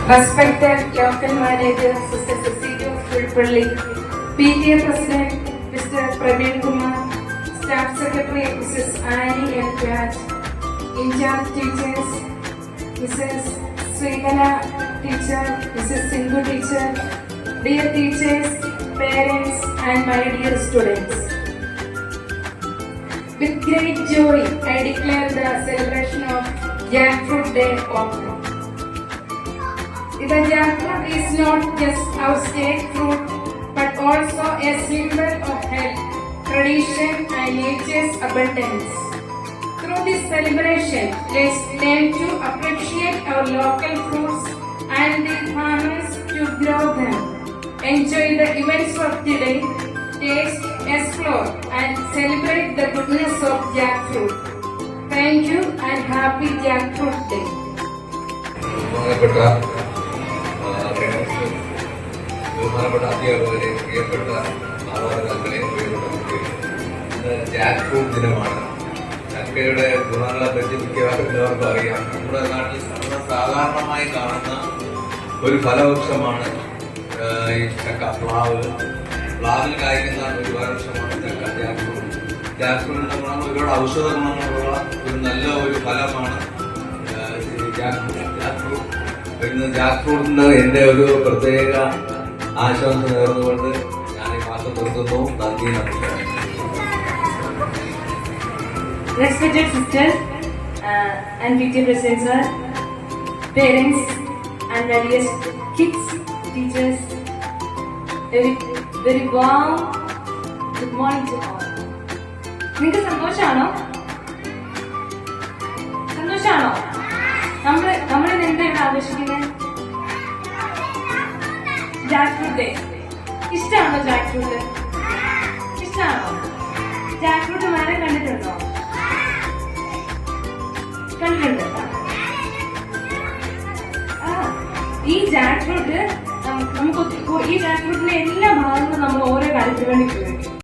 Respected local manager, Sister Cecilia Fulpulli, PTA President, Mr. Praveen Kumar, Staff Secretary, Mrs. Annie L. Raj, in-charge teachers, Mrs. Srikala teacher, Mrs. Sindhu teacher, dear teachers, parents, and my dear students. With great joy, I declare the celebration of Jackfruit Day open. The jackfruit is not just our state fruit, but also a symbol of health, tradition, and nature's abundance. Through this celebration, let's learn to appreciate our local fruits and the farmers to grow them. Enjoy the events of the day, taste, explore, and celebrate the goodness of jackfruit. Thank you and happy Jackfruit Day. ബഹുമാനപ്പെട്ട അധ്യാപകരെ, പ്രിയപ്പെട്ട മാതാപിതാക്കളെ, ഇന്ന് Jack fruit ദിനമാണ്. ചക്കയുടെ ഗുണങ്ങളെ പറ്റി മിക്കവാറും എല്ലാവർക്കും അറിയാം. നമ്മുടെ നാട്ടിൽ സാധാരണമായി കാണുന്ന ഒരു ഫലവൃക്ഷമാണ് ഈ ചക്ക. പ്ലാവിൽ കായ്ക്കുന്ന ഒരു ഫലവൃക്ഷമാണ് ചക്ക, ജാക്ക് ഫ്രൂട്ട്. ജാക്ക് ഫ്രൂട്ടിന്റെ ഗുണങ്ങൾ ഒരുപാട് ഔഷധ ഗുണങ്ങളുള്ള ഒരു നല്ല ഒരു ഫലമാണ് ജാക്ക് ഫ്രൂട്ട്. ഇന്ന് ജാക്ക് ഫ്രൂട്ടിന് എന്റെ ഒരു പ്രത്യേക ആശംസ നേർന്നുകൊണ്ട് ഞാൻ ഈ മാസം നിർത്തുന്നു. നന്ദി, നമസ്കാരം. Respected sisters and PTA presidents, sir, parents and various kids, teachers, very warm good morning to all. നിങ്ങൾക്ക് സന്തോഷാണോ? നമ്മളിന്ന് എന്താണ് ആഘോഷിക്കുന്നത്? Jack fruit day. ഇഷ്ടമാണോ ജാക്ക് ഫ്രൂട്ട്? ഇഷ്ടമാണോ? ജാക്ക് ഫ്രൂട്ട് മരം കണ്ടിട്ടുണ്ടോ? കണ്ടിട്ടുണ്ട്. ഈ ജാക്ക് ഫ്രൂട്ട് നമുക്ക് ഈ ജാക്ക് ഫ്രൂട്ടിന്റെ എല്ലാ ഭാഗങ്ങളും നമ്മൾ ഓരോ കാര്യത്തിന് വേണ്ടി ഉപയോഗിക്കും.